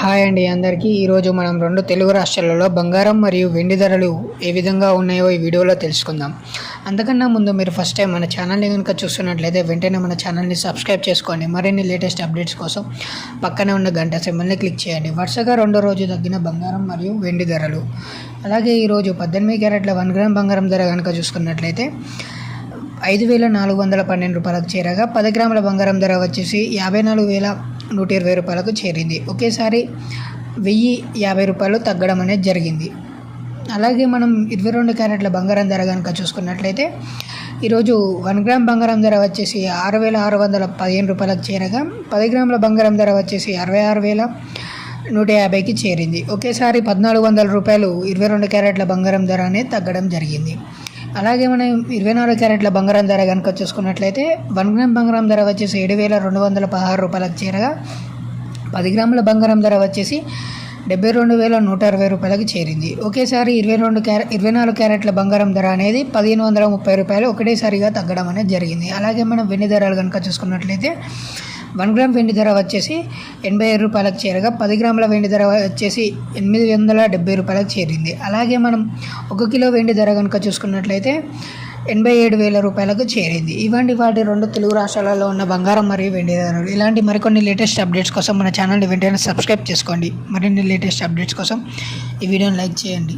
Hi అండి అందరికీ. ఈరోజు మనం రెండు తెలుగు రాష్ట్రాలలో బంగారం మరియు వెండి ధరలు ఏ విధంగా ఉన్నాయో ఈ వీడియోలో తెలుసుకుందాం. అంతకన్నా ముందు మీరు ఫస్ట్ టైం మన ఛానల్ని కనుక చూస్తున్నట్లయితే వెంటనే మన ఛానల్ని సబ్స్క్రైబ్ చేసుకోండి. మరిన్ని లేటెస్ట్ అప్డేట్స్ కోసం పక్కనే ఉన్న గంట సింబల్ని క్లిక్ చేయండి. వరుసగా రెండో రోజు తగ్గిన బంగారం మరియు వెండి ధరలు. అలాగే ఈరోజు 18 క్యారెట్ల 1 గ్రామ్ బంగారం ధర కనుక చూసుకున్నట్లయితే 5,412 రూపాయలకు చేరగా 10 గ్రాముల బంగారం ధర వచ్చేసి 54,120 రూపాయలకు చేరింది. ఒకేసారి 1,050 రూపాయలు తగ్గడం అనేది జరిగింది. అలాగే మనం 22 క్యారెట్ల బంగారం ధర కనుక చూసుకున్నట్లయితే ఈరోజు 1 గ్రామ్ బంగారం ధర వచ్చేసి 6,615 రూపాయలకు చేరగా 10 గ్రాముల బంగారం ధర వచ్చేసి 66,150కి చేరింది. ఒకేసారి 1,400 రూపాయలు 22 క్యారెట్ల బంగారం ధర అనేది తగ్గడం జరిగింది. అలాగే మనం 24 క్యారెట్ల బంగారం ధర కనుక చూసుకున్నట్లయితే 1 గ్రామ్ బంగారం ధర వచ్చేసి 7,216 రూపాయలకు చేరగా 10 గ్రాముల బంగారం ధర వచ్చేసి 72,160 రూపాయలకు చేరింది. ఒకేసారి 24 క్యారెట్ల బంగారం ధర అనేది 1,530 రూపాయలు ఒకటేసారిగా తగ్గడం అనేది జరిగింది. అలాగే మనం వెండి ధరలు కనుక చూసుకున్నట్లయితే 1 గ్రామ్ వెండి ధర వచ్చేసి 87 రూపాయలకు చేరగా 10 గ్రాముల వెండి ధర వచ్చేసి 870 రూపాయలకు చేరింది. అలాగే మనం 1 కిలో వెండి ధర కనుక చూసుకున్నట్లయితే 87,000 రూపాయలకు చేరింది. ఇవ్వండి వాటి రెండు తెలుగు రాష్ట్రాలలో ఉన్న బంగారం మరియు వెండి ధరలు. ఇలాంటి మరికొన్ని లేటెస్ట్ అప్డేట్స్ కోసం మన ఛానల్ని వెంటనే సబ్స్క్రైబ్ చేసుకోండి. మరిన్ని లేటెస్ట్ అప్డేట్స్ కోసం ఈ వీడియోని లైక్ చేయండి.